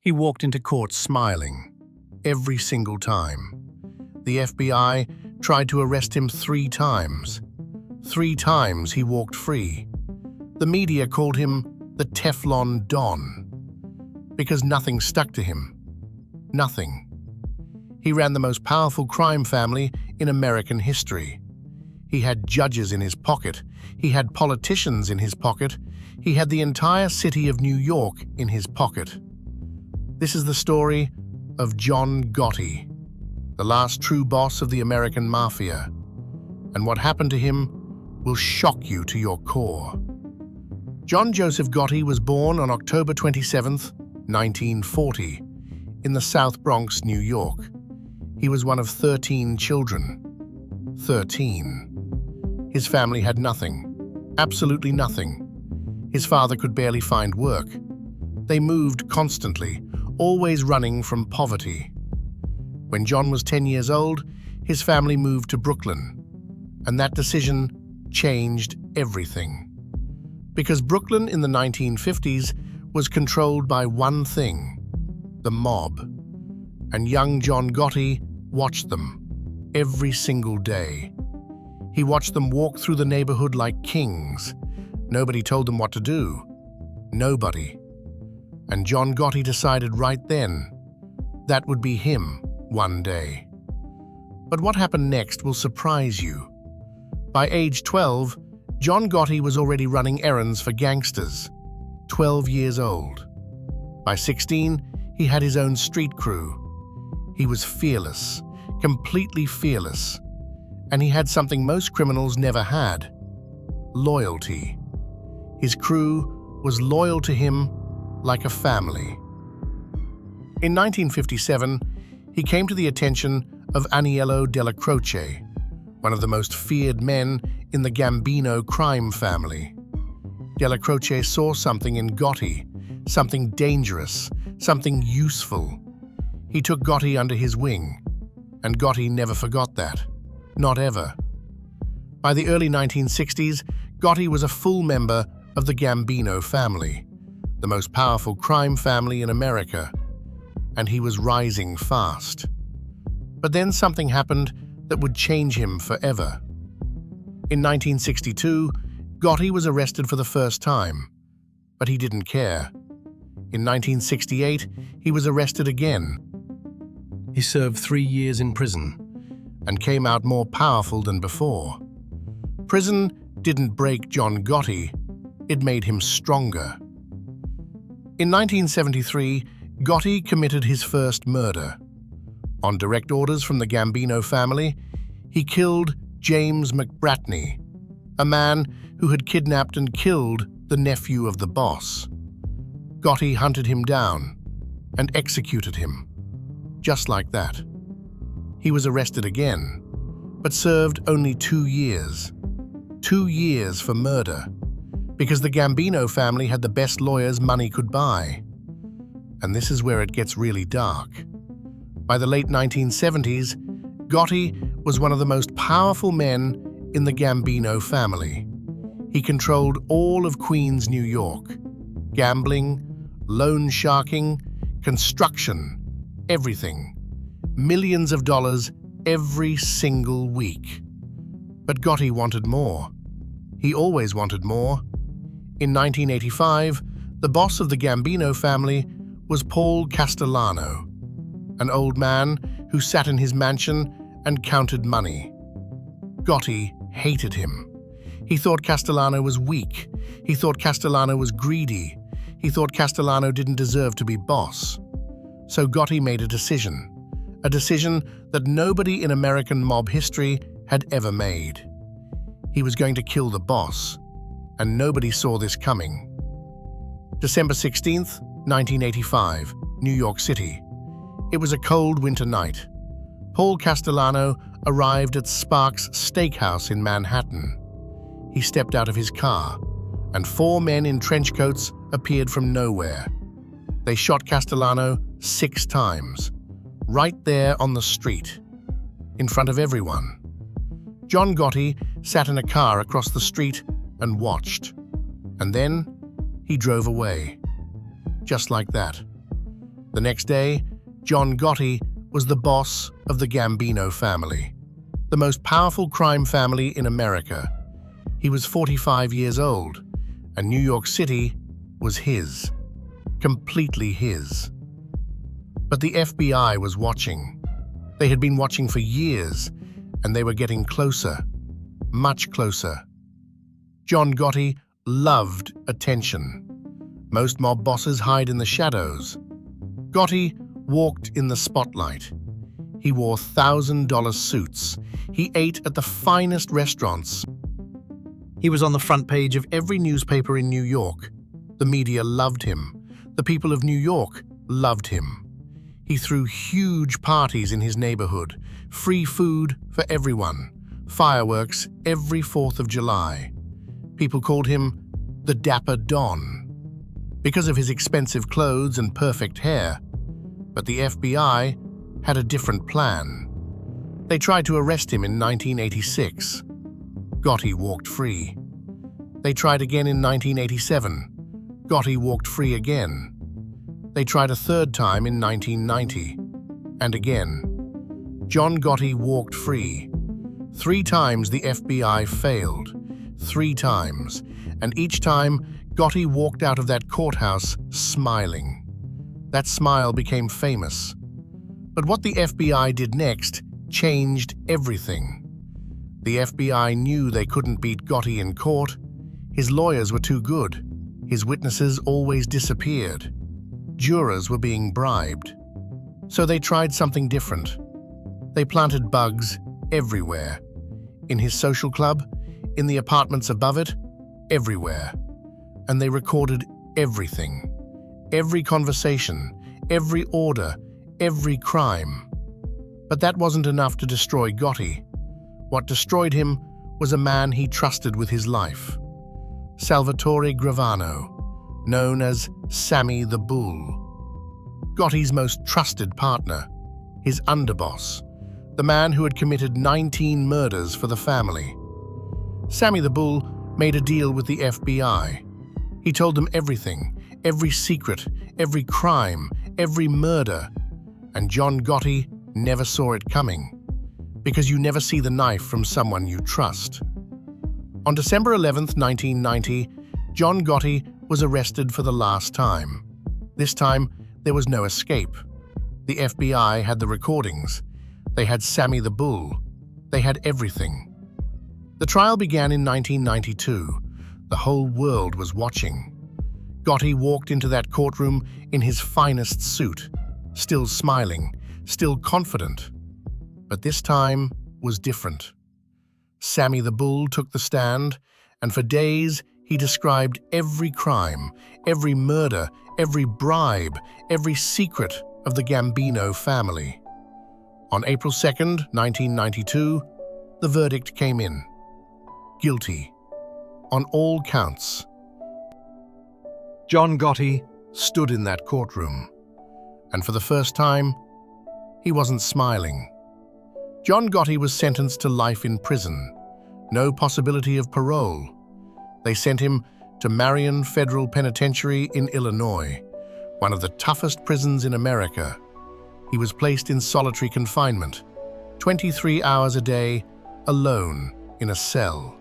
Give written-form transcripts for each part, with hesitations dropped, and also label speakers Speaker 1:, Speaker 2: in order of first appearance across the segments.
Speaker 1: He walked into court smiling, every single time. The FBI tried to arrest him 3 times. 3 times he walked free. The media called him the Teflon Don, because nothing stuck to him. Nothing. He ran the most powerful crime family in American history. He had judges in his pocket. He had politicians in his pocket. He had the entire city of New York in his pocket. This is the story of John Gotti, the last true boss of the American Mafia. And what happened to him will shock you to your core. John Joseph Gotti was born on October 27, 1940, in the South Bronx, New York. He was one of 13 children. 13. His family had nothing, absolutely nothing. His father could barely find work. They moved constantly, always running from poverty. When John was 10 years old, his family moved to Brooklyn, and that decision changed everything. Because Brooklyn in the 1950s was controlled by one thing: the mob. And young John Gotti watched them every single day. He watched them walk through the neighborhood like kings. Nobody told them what to do. Nobody. And John Gotti decided right then that would be him one day. But what happened next will surprise you. By age 12, John Gotti was already running errands for gangsters. 12 years old. By 16, he had his own street crew. He was fearless, completely fearless. And he had something most criminals never had: loyalty. His crew was loyal to him like a family. In 1957, he came to the attention of Aniello Della Croce, one of the most feared men in the Gambino crime family. Della Croce saw something in Gotti, something dangerous, something useful. He took Gotti under his wing, and Gotti never forgot that. Not ever. By the early 1960s, Gotti was a full member of the Gambino family, the most powerful crime family in America, and he was rising fast. But then something happened that would change him forever. In 1962, Gotti was arrested for the first time, but he didn't care. In 1968, he was arrested again. He served 3 years in prison and came out more powerful than before. Prison didn't break John Gotti, it made him stronger. In 1973, Gotti committed his first murder. On direct orders from the Gambino family, he killed James McBratney, a man who had kidnapped and killed the nephew of the boss. Gotti hunted him down and executed him, just like that. He was arrested again, but served only 2 years. 2 years for murder, because the Gambino family had the best lawyers money could buy. And this is where it gets really dark. By the late 1970s, Gotti was one of the most powerful men in the Gambino family. He controlled all of Queens, New York. Gambling, loan sharking, construction, everything. Millions of dollars every single week. But Gotti wanted more. He always wanted more. In 1985, the boss of the Gambino family was Paul Castellano, an old man who sat in his mansion and counted money. Gotti hated him. He thought Castellano was weak. He thought Castellano was greedy. He thought Castellano didn't deserve to be boss. So Gotti made a decision that nobody in American mob history had ever made. He was going to kill the boss, and nobody saw this coming. December 16th, 1985, New York City. It was a cold winter night. Paul Castellano arrived at Sparks Steakhouse in Manhattan. He stepped out of his car, and 4 men in trench coats appeared from nowhere. They shot Castellano 6 times, right there on the street, in front of everyone. John Gotti sat in a car across the street and watched. And then he drove away. Just like that. The next day, John Gotti was the boss of the Gambino family, the most powerful crime family in America. He was 45 years old, and New York City was his, completely his. But the FBI was watching. They had been watching for years, and they were getting closer, much closer. John Gotti loved attention. Most mob bosses hide in the shadows. Gotti walked in the spotlight. He wore $1,000 suits. He ate at the finest restaurants. He was on the front page of every newspaper in New York. The media loved him. The people of New York loved him. He threw huge parties in his neighborhood, free food for everyone, fireworks every 4th of July. People called him the Dapper Don because of his expensive clothes and perfect hair. But the FBI had a different plan. They tried to arrest him in 1986. Gotti walked free. They tried again in 1987. Gotti walked free again. They tried a third time in 1990. And again. John Gotti walked free. 3 times the FBI failed. 3 times. And each time, Gotti walked out of that courthouse smiling. That smile became famous. But what the FBI did next changed everything. The FBI knew they couldn't beat Gotti in court. His lawyers were too good. His witnesses always disappeared. Jurors were being bribed. So they tried something different. They planted bugs everywhere. In his social club, in the apartments above it, everywhere. And they recorded everything. Every conversation, every order, every crime. But that wasn't enough to destroy Gotti. What destroyed him was a man he trusted with his life. Salvatore Gravano, known as Sammy the Bull. Gotti's most trusted partner, his underboss, the man who had committed 19 murders for the family. Sammy the Bull made a deal with the FBI. He told them everything, every secret, every crime, every murder. And John Gotti never saw it coming, because you never see the knife from someone you trust. On December 11, 1990, John Gotti was arrested for the last time. This time, there was no escape. The FBI had the recordings. They had Sammy the Bull. They had everything. The trial began in 1992. The whole world was watching. Gotti walked into that courtroom in his finest suit, still smiling, still confident. But this time was different. Sammy the Bull took the stand, and for days he described every crime, every murder, every bribe, every secret of the Gambino family. On April 2, 1992, the verdict came in. Guilty. On all counts. John Gotti stood in that courtroom, and for the first time, he wasn't smiling. John Gotti was sentenced to life in prison, no possibility of parole. They sent him to Marion Federal Penitentiary in Illinois, one of the toughest prisons in America. He was placed in solitary confinement, 23 hours a day, alone in a cell.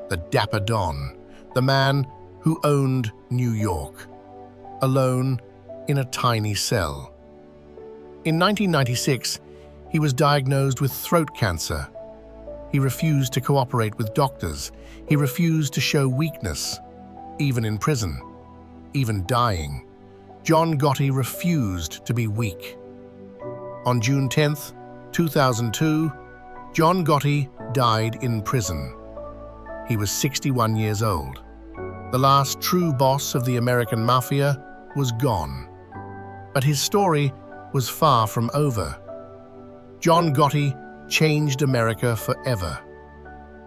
Speaker 1: The Dapper Don, the man who owned New York, alone in a tiny cell. In 1996, he was diagnosed with throat cancer. He refused to cooperate with doctors. He refused to show weakness, even in prison, even dying. John Gotti refused to be weak. On June 10, 2002, John Gotti died in prison. He was 61 years old. The last true boss of the American Mafia was gone. But his story was far from over. John Gotti changed America forever.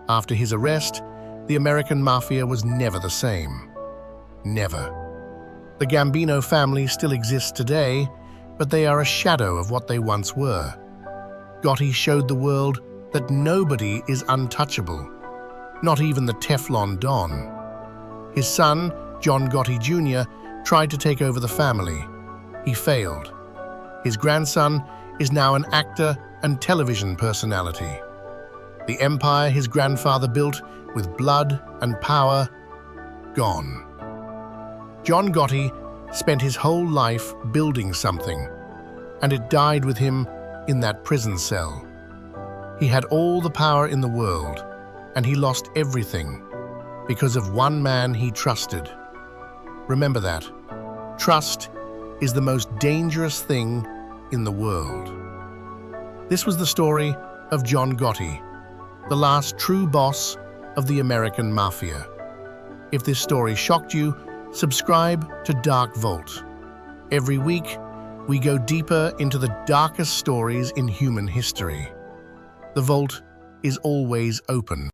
Speaker 1: After his arrest, the American Mafia was never the same. Never. The Gambino family still exists today, but they are a shadow of what they once were. Gotti showed the world that nobody is untouchable, not even the Teflon Don. His son, John Gotti Jr., tried to take over the family. He failed. His grandson is now an actor and television personality. The empire his grandfather built with blood and power, gone. John Gotti spent his whole life building something, and it died with him in that prison cell. He had all the power in the world, and he lost everything because of one man he trusted. Remember that. Trust is the most dangerous thing in the world. This was the story of John Gotti, the last true boss of the American Mafia. If this story shocked you, subscribe to DarkVault. Every week, we go deeper into the darkest stories in human history. The vault is always open.